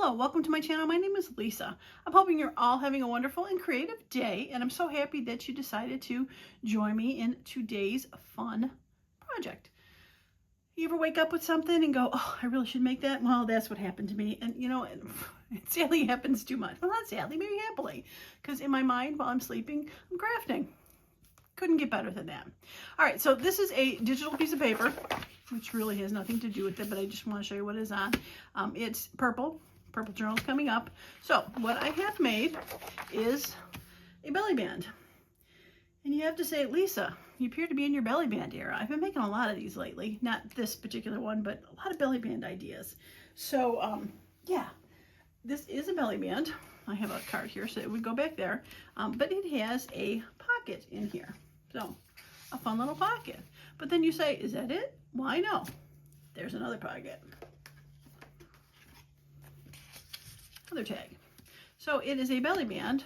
Hello, welcome to my channel. My name is Lisa. I'm hoping you're all having a wonderful and creative day, and I'm so happy that you decided to join me in today's fun project. You ever wake up with something and go, oh, I really should make that? Well, that's what happened to me. And you know, it sadly happens too much. Well, not sadly, maybe happily, because in my mind while I'm sleeping, I'm crafting. Couldn't get better than that. All right, so this is a digital piece of paper, which really has nothing to do with it, but I just want to show you what it is on. It's purple. Purple journal's coming up. So what I have made is a belly band. And you have to say, Lisa, you appear to be in your belly band era. I've been making a lot of these lately. Not this particular one, but a lot of belly band ideas. So yeah, this is a belly band. I have a card here, so it would go back there. But it has a pocket in here. So a fun little pocket. But then you say, is that it? Why no? There's another pocket. Other tag. So it is a belly band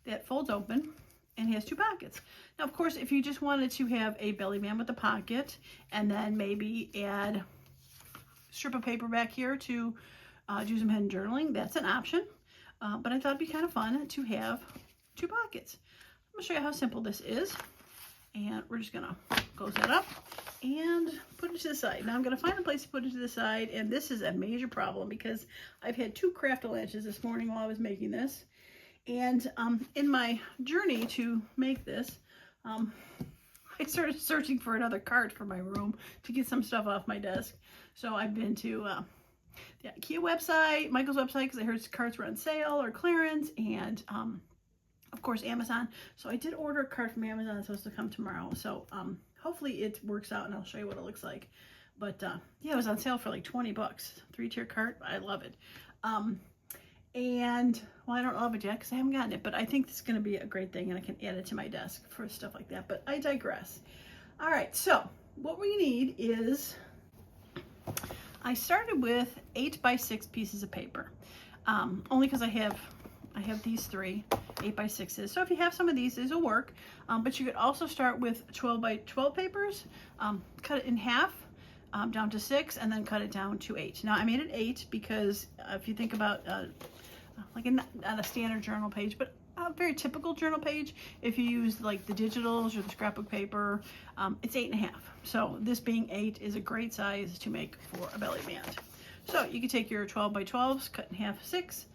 that folds open and has two pockets. Now, of course, if you just wanted to have a belly band with a pocket and then maybe add a strip of paper back here to do some hidden journaling, that's an option. But I thought it'd be kind of fun to have two pockets. I'm gonna show you how simple this is. And we're just gonna close that up and put it to the side. Now I'm gonna find a place to put it to the side, and this is a major problem because I've had two craft-a-lanches this morning while I was making this. And in my journey to make this, I started searching for another cart for my room to get some stuff off my desk. So I've been to the IKEA website, Michael's website, because I heard carts were on sale or clearance, and of course Amazon. So I did order a cart from Amazon. It's supposed to come tomorrow. So hopefully it works out and I'll show you what it looks like. But yeah, it was on sale for like 20 bucks. 3-tier cart. I love it. And well, I don't love it yet because I haven't gotten it, but I think this is going to be a great thing and I can add it to my desk for stuff like that. But I digress. All right. So what we need is, I started with 8x6 pieces of paper, only because I have these three 8x6s. So if you have some of these will work, but you could also start with 12x12 papers, cut it in half down to 6, and then cut it down to 8. Now I made it 8 because if you think about like not a standard journal page, but a very typical journal page, if you use like the digitals or the scrapbook paper, it's 8.5. So this being 8 is a great size to make for a belly band. So you can take your 12x12s, cut in half 6,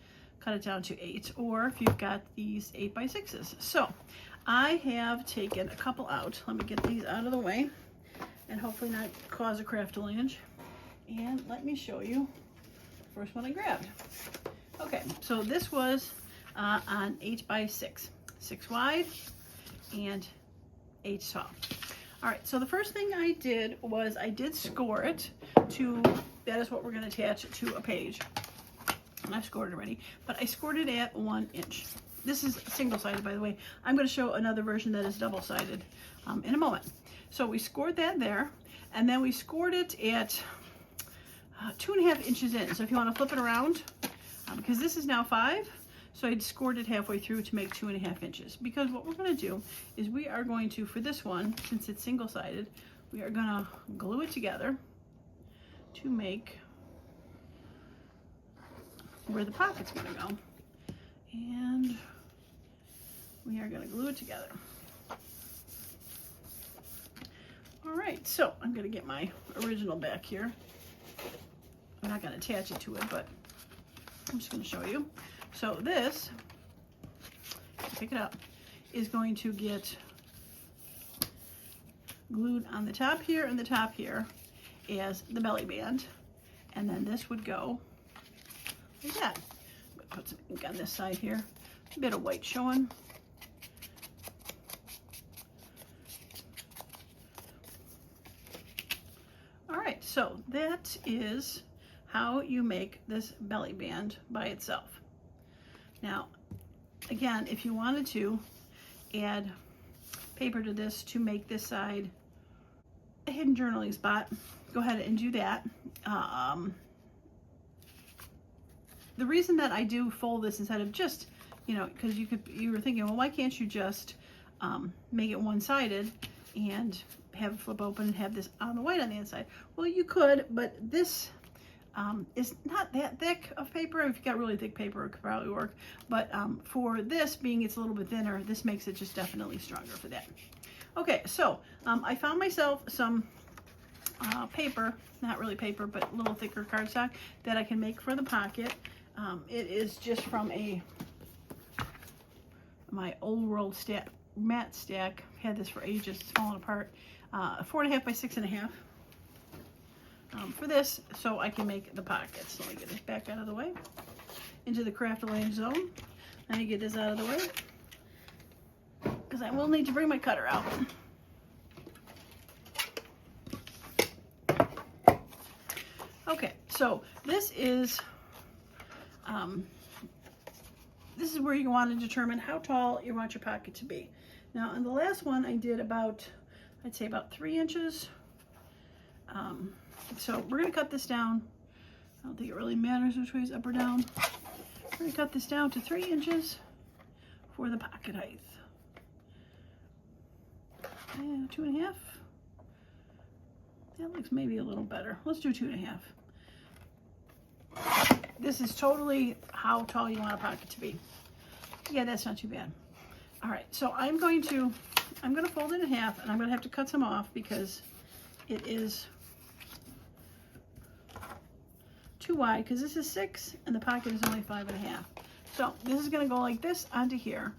cut it down to 8, or if you've got these 8x6s. So I have taken a couple out. Let me get these out of the way and hopefully not cause a craft-a-lanche. And let me show you the first one I grabbed. Okay, so this was on 8x6, 6 wide and 8 tall. All right, so the first thing I did was I did score it to, that is what we're going to attach to a page. And I've scored it already, but I scored it at 1 inch. This is single-sided, by the way. I'm going to show another version that is double-sided in a moment. So we scored that there, and then we scored it at 2.5 inches in. So if you want to flip it around, because this is now 5, so I scored it halfway through to make 2.5 inches. Because what we're going to do is we are going to, for this one, since it's single-sided, we are going to glue it together to make where the pocket's going to go, and we are going to glue it together. All right, so I'm going to get my original back here. I'm not going to attach it to it, but I'm just going to show you. So this, pick it up, is going to get glued on the top here and the top here as the belly band, and then this would go like that. I'm going to put some ink on this side here. A bit of white showing. All right, so that is how you make this belly band by itself. Now, again, if you wanted to add paper to this to make this side a hidden journaling spot, go ahead and do that. The reason that I do fold this instead of just, you know, because you were thinking, well, why can't you just make it one-sided and have it flip open and have this on the white on the inside? Well, you could, but this is not that thick of paper. If you got really thick paper, it could probably work. But for this, being it's a little bit thinner, this makes it just definitely stronger for that. Okay, so I found myself some paper, not really paper, but a little thicker cardstock that I can make for the pocket. It is just from my old world mat stack. Had this for ages, it's falling apart. 4.5 by 6.5 for this, so I can make the pockets. So let me get this back out of the way into the craft-a-lang zone. Let me get this out of the way because I will need to bring my cutter out. Okay, so this is where you want to determine how tall you want your pocket to be. Now, on the last one, I did about, I'd say about 3 inches. So we're going to cut this down. I don't think it really matters which way is up or down. We're going to cut this down to 3 inches for the pocket height. And 2.5. That looks maybe a little better. Let's do 2.5. This is totally how tall you want a pocket to be. Yeah, that's not too bad. All right, so I'm going to fold it in half, and I'm going to have to cut some off because it is too wide, because this is 6 and the pocket is only 5.5. So this is going to go like this onto here.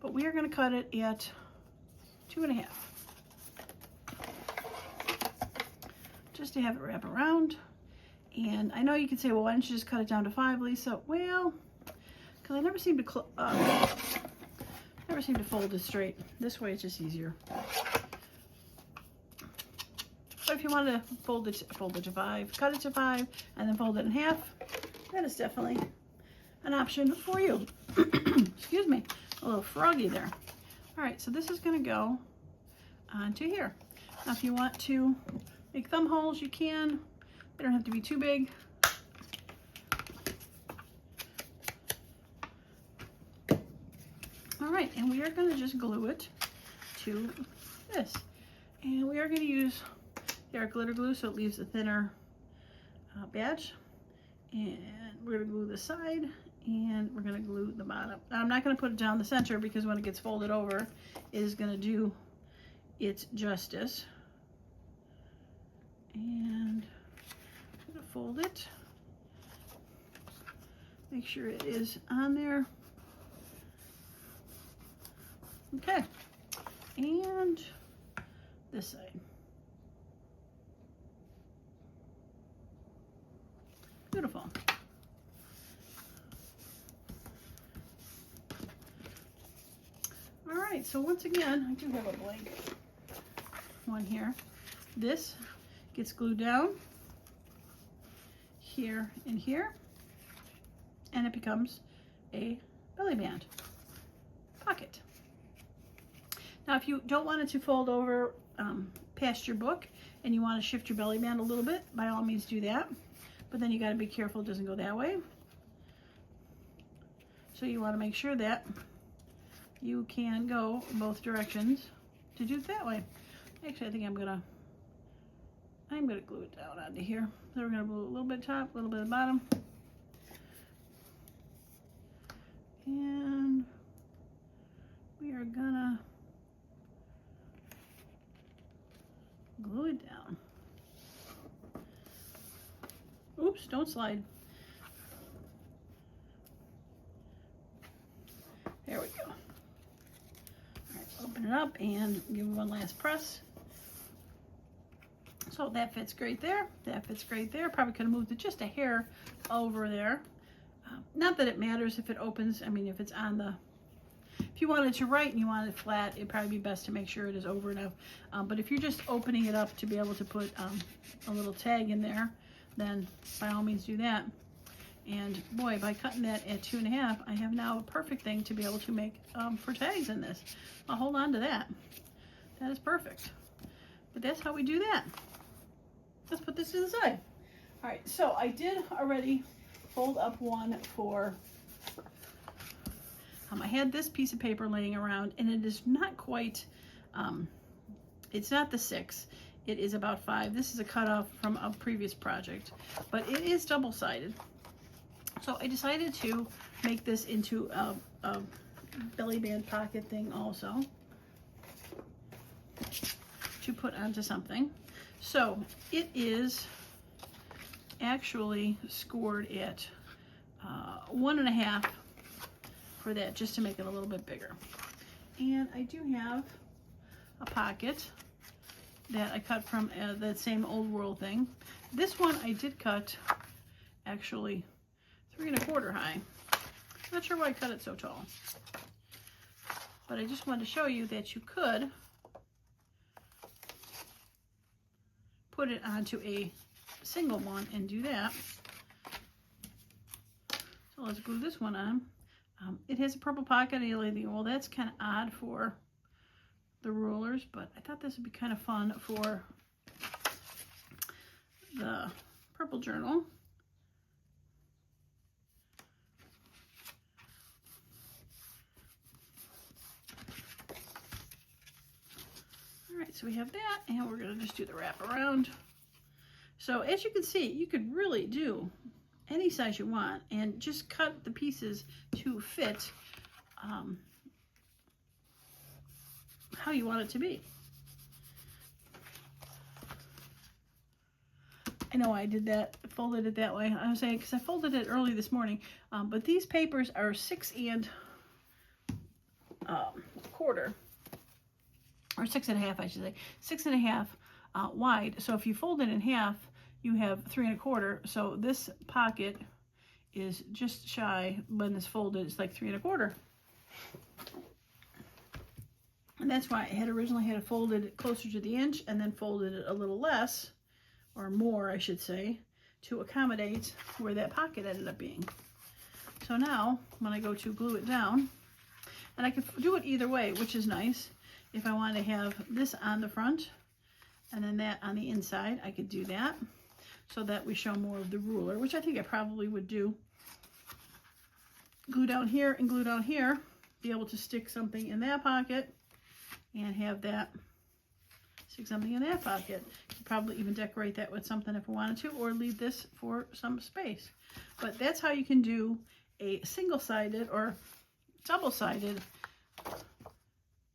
But we are going to cut it at 2.5. Just to have it wrap around. And I know you can say, well, why don't you just cut it down to 5, Lisa? Well, because I never seem to fold it straight. This way it's just easier. But if you want to fold it to 5, cut it to 5, and then fold it in half, that is definitely an option for you. Excuse me, a little froggy there. All right, so this is going to go onto here. Now, if you want to make thumb holes, you can. They don't have to be too big. All right, and we are going to just glue it to this. And we are going to use our glitter glue so it leaves a thinner badge. And we're going to glue the side, and we're going to glue the bottom. Now, I'm not going to put it down the center because when it gets folded over, it is going to do its justice. And I'm going to fold it. Make sure it is on there. Okay, and this side. Beautiful. All right, so once again, I do have a blank one here. This gets glued down here and here, and it becomes a belly band pocket. Now, if you don't want it to fold over past your book and you want to shift your belly band a little bit, by all means do that. But then you got to be careful it doesn't go that way. So you want to make sure that you can go both directions to do it that way. Actually, I think I'm gonna glue it down onto here. So we're gonna glue a little bit top, a little bit of bottom, and we are gonna glue it down. Oops, don't slide. There we go. All right, open it up and give it one last press. So that fits great there. That fits great there. Probably could have moved it just a hair over there. Not that it matters if it opens. I mean, if it's on the, if you want it to write and you want it flat, it'd probably be best to make sure it is over enough. But if you're just opening it up to be able to put a little tag in there, then by all means do that. And boy, by cutting that at 2.5, I have now a perfect thing to be able to make for tags in this. I'll hold on to that. That is perfect. But that's how we do that. Let's put this to the side. All right, so I did already fold up one for, I had this piece of paper laying around, and it is not quite, it's not the 6. it is about 5. This is a cutoff from a previous project, but it is double-sided. So I decided to make this into a belly band pocket thing also to put onto something. So it is actually scored at 1.5 for that, just to make it a little bit bigger. And I do have a pocket that I cut from that same Old World thing. This one I did cut actually 3¼ high. Not sure why I cut it so tall, but I just wanted to show you that you could put it onto a single one and do that. So let's glue this one on. It has a purple pocket, and you're thinking, well, that's kind of odd for the rulers, but I thought this would be kind of fun for the purple journal. All right, so we have that, and we're going to just do the wrap around. So as you can see, you could really do any size you want and just cut the pieces to fit how you want it to be. I know I did that, folded it that way. I was saying, because I folded it early this morning, but these papers are 6 1/4, or 6.5, I should say, 6.5 wide. So if you fold it in half, you have 3 1/4. So this pocket is just shy. When it's folded, it's like 3 1/4. And that's why I had originally had it folded closer to the inch and then folded it a little less, or more, I should say, to accommodate where that pocket ended up being. So now, when I go to glue it down, and I can do it either way, which is nice. If I want to have this on the front and then that on the inside, I could do that so that we show more of the ruler, which I think I probably would do. Glue down here and glue down here, be able to stick something in that pocket and have that stick something in that pocket. Could probably even decorate that with something if I wanted to, or leave this for some space. But that's how you can do a single-sided or double-sided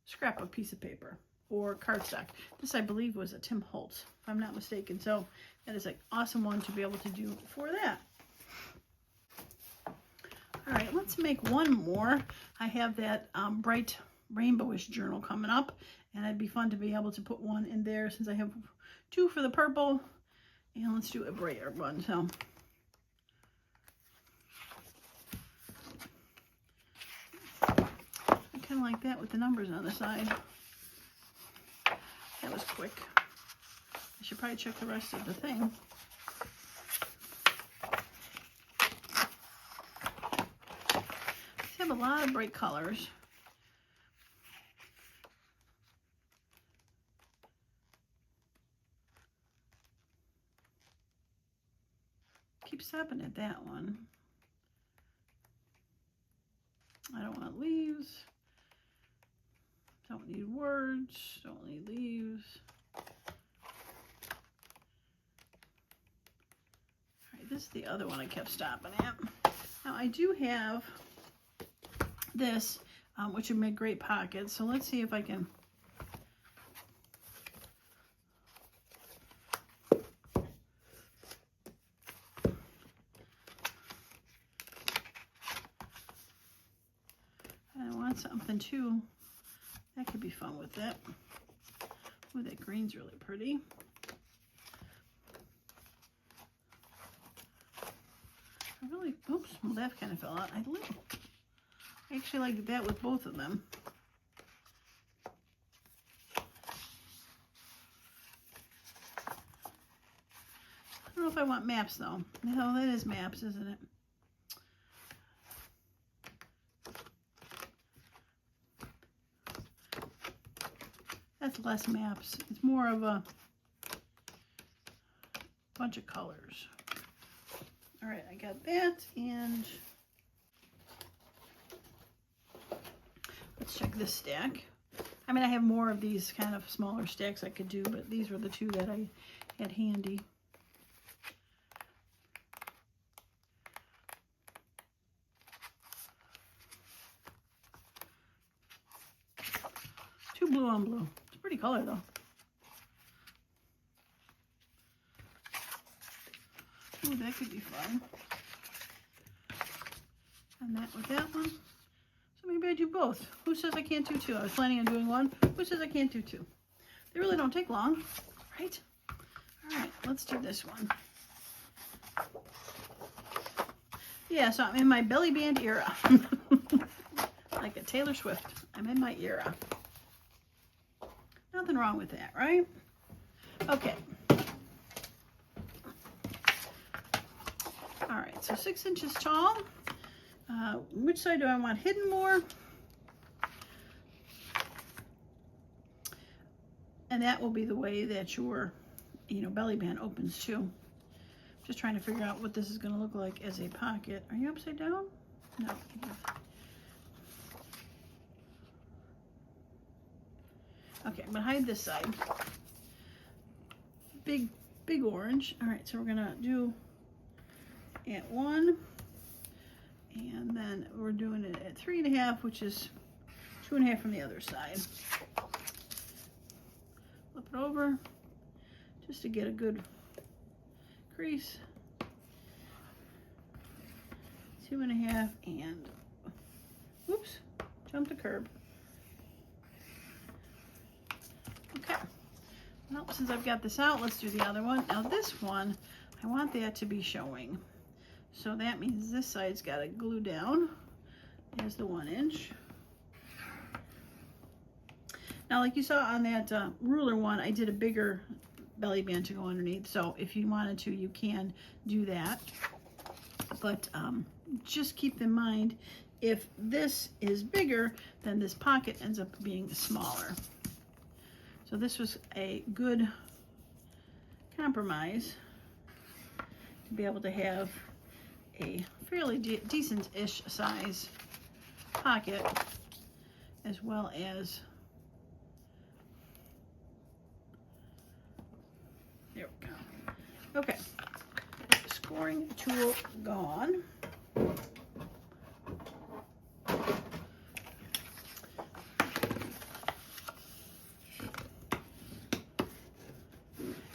scrapbook piece of paper or cardstock. This, I believe, was a Tim Holtz, if I'm not mistaken. So that is an awesome one to be able to do for that. All right, let's make one more. I have that bright rainbowish journal coming up, and it'd be fun to be able to put one in there since I have 2 for the purple. And let's do a brighter one. So I kind of like that with the numbers on the side. That was quick. I should probably check the rest of the thing. These have a lot of bright colors. Keep stopping at that one. I don't want leaves. Don't need words. Don't need leaves. All right, this is the other one I kept stopping at. Now I do have this, which would make great pockets. So let's see if I can. Something too that could be fun with that. Oh, that green's really pretty. I really, oops, well, that kind of fell out. I actually like that with both of them. I don't know if I want maps though. No, that is maps, isn't it? That's less maps. It's more of a bunch of colors. All right, I got that, and let's check this stack. I mean, I have more of these kind of smaller stacks I could do, but these were the two that I had handy. Two blue on blue. It's a pretty color though. Ooh, that could be fun. And that with that one. So maybe I do both. Who says I can't do two? I was planning on doing one. Who says I can't do two? They really don't take long, right? All right, let's do this one. Yeah, so I'm in my belly band era. Like a Taylor Swift. I'm in my era. Nothing wrong with that, right? Okay. All right, so 6 inches tall. Which side do I want hidden more? And that will be the way that your, belly band opens too. Just trying to figure out what this is going to look like as a pocket. Are you upside down? No. Okay, I'm going to hide this side. Big orange. All right, so we're going to do at 1. And then we're doing it at 3.5, which is 2.5 from the other side. Flip it over just to get a good crease. 2.5 and whoops, jump the curb. Okay. Well, since I've got this out, let's do the other one. Now this one, I want that to be showing. So that means this side's got to glue down. There's the 1 inch. Now, like you saw on that ruler one, I did a bigger belly band to go underneath. So if you wanted to, you can do that. But just keep in mind, if this is bigger, then this pocket ends up being smaller. So this was a good compromise to be able to have a fairly decent-ish size pocket, as well as, there we go. Okay, scoring tool gone.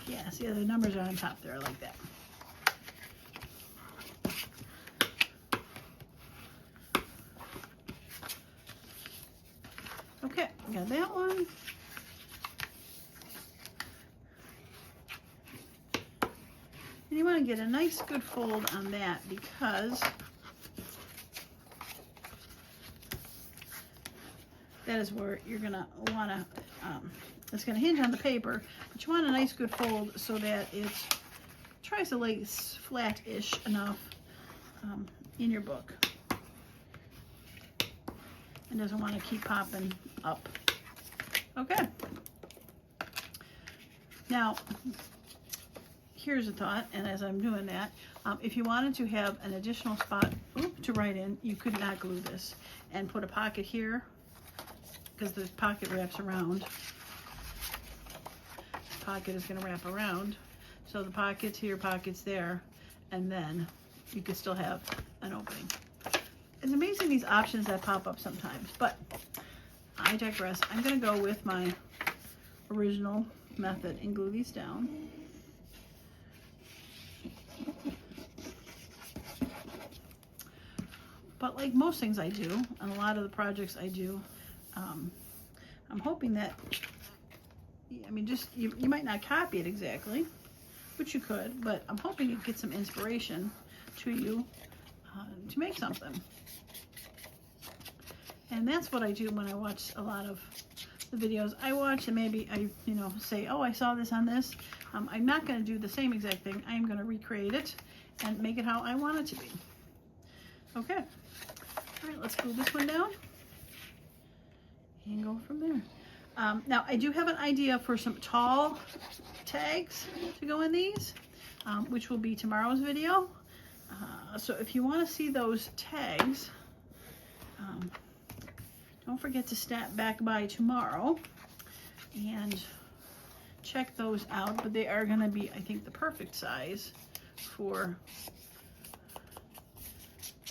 Yeah, see, the numbers are on top there, like that. Okay, got that one. And you want to get a nice good fold on that, because that is where you're going to want to, it's going to hinge on the paper, but you want a nice good fold so that it tries to lay flat-ish enough in your book. And doesn't want to keep popping up. Okay. Now, here's a thought, and as I'm doing that, if you wanted to have an additional spot to write in, you could not glue this and put a pocket here, because the pocket wraps around. The pocket is going to wrap around. So the pocket's here, pocket's there, and then you could still have an opening. It's amazing these options that pop up sometimes, but I digress. I'm going to go with my original method and glue these down. But like most things I do, and a lot of the projects I do, I'm hoping that, I mean, just, you might not copy it exactly, which you could, but I'm hoping you get some inspiration to you to make something. And that's what I do when I watch a lot of the videos I watch, and maybe I, say, oh, I saw this on this. I'm not going to do the same exact thing. I'm going to recreate it and make it how I want it to be. Okay. All right, let's glue this one down and go from there. Now, I do have an idea for some tall tags to go in these, which will be tomorrow's video. So if you want to see those tags, don't forget to stop back by tomorrow and check those out, but they are going to be, I think, the perfect size for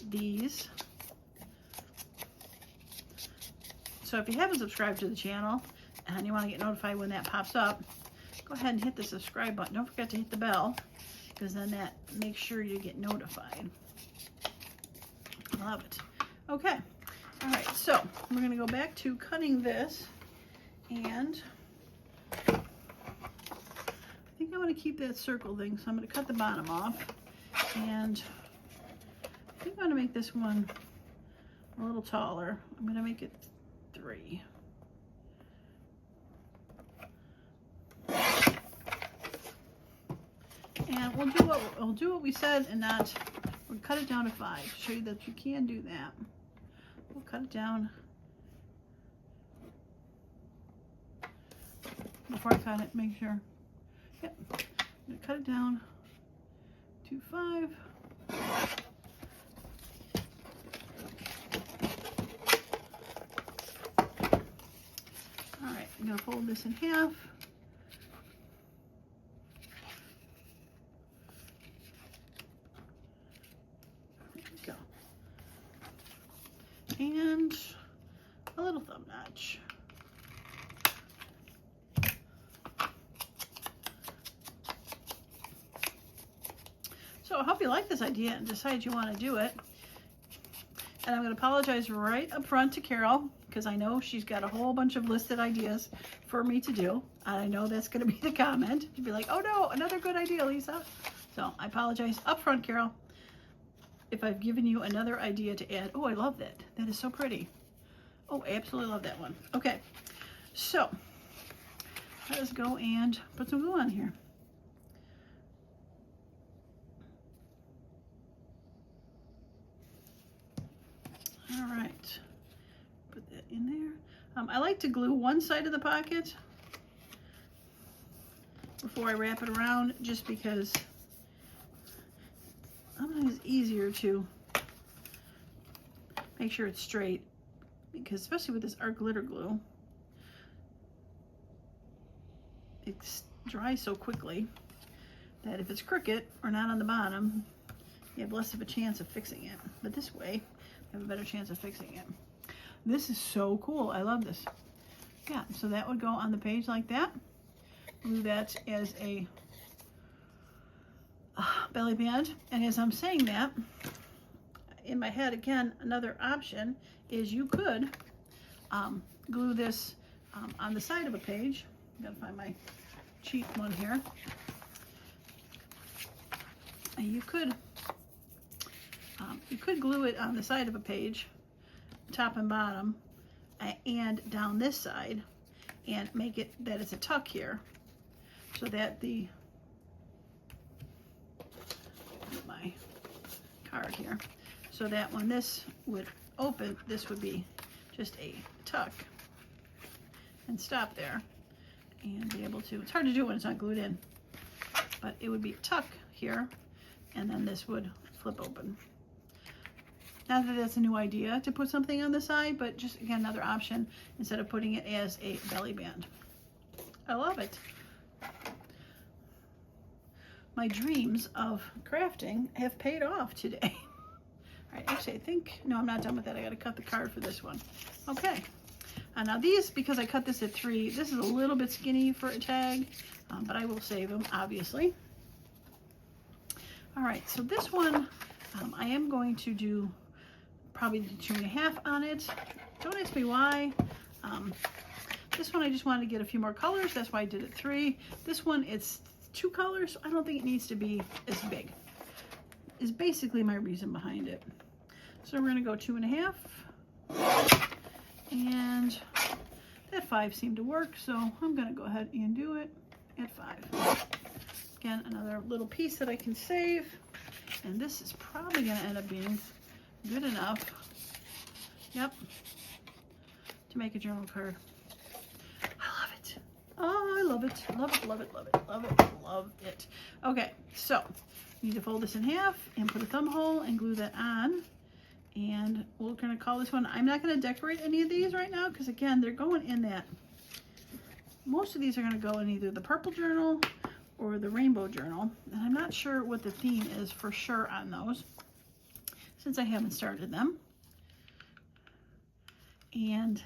these. So if you haven't subscribed to the channel and you want to get notified when that pops up, go ahead and hit the subscribe button. Don't forget to hit the bell, because then that makes sure you get notified. Love it. Okay. All right, so we're going to go back to cutting this, and I think I want to keep that circle thing, so I'm going to cut the bottom off, and I think I'm going to make this one a little taller. I'm going to make it 3. And we'll do what we said, and not, we'll cut it down to 5 to show you that you can do that. We'll cut it down before I cut it, make sure. Yep, I'm gonna cut it down to 5. All right, I'm gonna fold this in half. And a little thumb notch. So I hope you like this idea and decide you want to do it. And I'm going to apologize right up front to Carol, because I know she's got a whole bunch of listed ideas for me to do. I know that's going to be the comment. She'd be like, oh no, another good idea, Lisa. So I apologize up front, Carol, if I've given you another idea to add. Oh, I love that. That is so pretty. Oh, I absolutely love that one. Okay, so let us go and put some glue on here. All right, put that in there. I like to glue one side of the pocket before I wrap it around, just because sometimes it's easier to make sure it's straight, because especially with this art glitter glue, it dries so quickly that if it's crooked or not on the bottom, you have less of a chance of fixing it. But this way, you have a better chance of fixing it. This is so cool. I love this. Yeah, so that would go on the page like that. Glue that as a belly band. And as I'm saying that, in my head again, another option is you could glue this on the side of a page. I've got to find my cheap one here. And you could glue it on the side of a page, top and bottom, and down this side, and make it that it's a tuck here, so that the my card here, so that when this would open, this would be just a tuck and stop there, and be able to, it's hard to do when it's not glued in, but it would be a tuck here, and then this would flip open. Not that that's a new idea to put something on the side, but just again, another option instead of putting it as a belly band. I love it. My dreams of crafting have paid off today. All right, actually, I think, no, I'm not done with that. I got to cut the card for this one. Okay. Now these, because I cut this at 3, this is a little bit skinny for a tag, but I will save them, obviously. All right, so this one, I am going to do probably 2.5 on it. Don't ask me why. This one I just wanted to get a few more colors. That's why I did it 3. This one, it's 2 colors. So I don't think it needs to be as big. Is basically my reason behind it. So we're gonna go 2.5. And that 5 seemed to work, so I'm gonna go ahead and do it at 5. Again, another little piece that I can save. And this is probably gonna end up being good enough, yep, to make a journal card. I love it. Oh, I love it. Love it, love it, love it, love it, love it. Okay, so you need to fold this in half and put a thumb hole and glue that on. And we're going to call this one, I'm not going to decorate any of these right now because again, they're going in that, most of these are going to go in either the purple journal or the rainbow journal. And I'm not sure what the theme is for sure on those since I haven't started them. And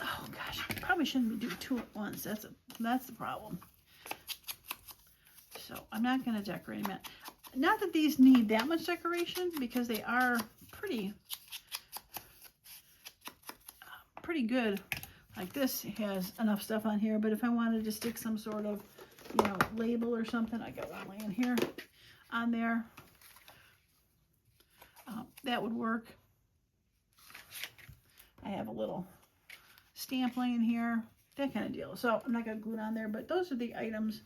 oh gosh, I probably shouldn't be doing two at once. That's the problem. So I'm not going to decorate them yet. Not that these need that much decoration because they are pretty good. Like this has enough stuff on here, but if I wanted to stick some sort of, you know, label or something, I got one laying here on there. That would work. I have a little stamp laying here, that kind of deal. So I'm not going to glue it on there, but those are the items,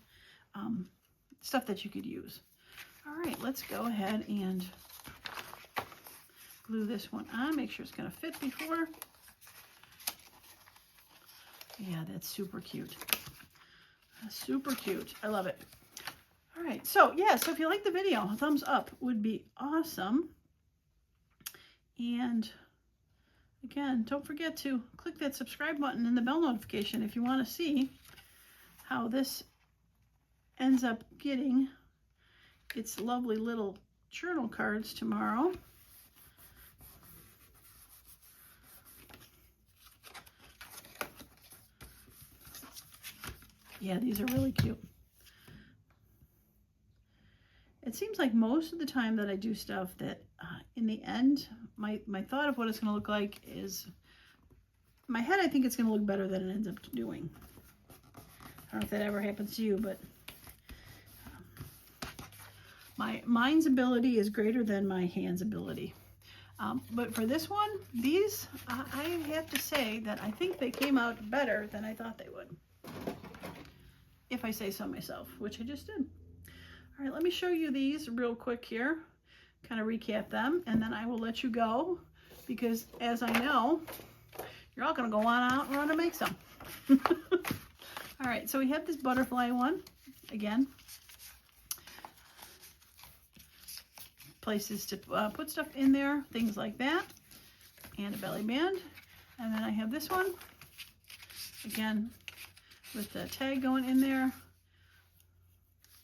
stuff that you could use. All right, let's go ahead and glue this one on, make sure it's going to fit before. Yeah, that's super cute. That's super cute. I love it. All right, so yeah, so if you like the video, a thumbs up would be awesome. And again, don't forget to click that subscribe button and the bell notification if you want to see how this ends up getting its lovely little journal cards tomorrow. Yeah, these are really cute. It seems like most of the time that I do stuff that in the end, my thought of what it's going to look like is, in my head, I think it's going to look better than it ends up doing. I don't know if that ever happens to you, but my mind's ability is greater than my hand's ability. But for this one, these, I have to say that I think they came out better than I thought they would. If I say so myself, which I just did. All right, let me show you these real quick here, kind of recap them, and then I will let you go because as I know, you're all gonna go on out and run and make some. All right, so we have this butterfly one, again. Places to put stuff in there, things like that, and a belly band. And then I have this one, again, with the tag going in there,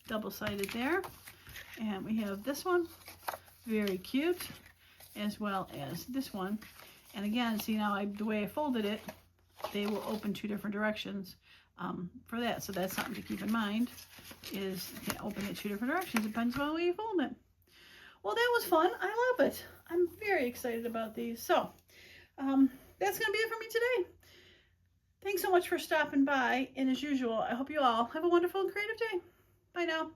double-sided there. And we have this one, very cute, as well as this one. And again, see now the way I folded it, they will open two different directions for that. So that's something to keep in mind, is you can open it two different directions, depends on the way you fold it. Well, that was fun. I love it. I'm very excited about these. So that's going to be it for me today. Thanks so much for stopping by. And as usual, I hope you all have a wonderful and creative day. Bye now.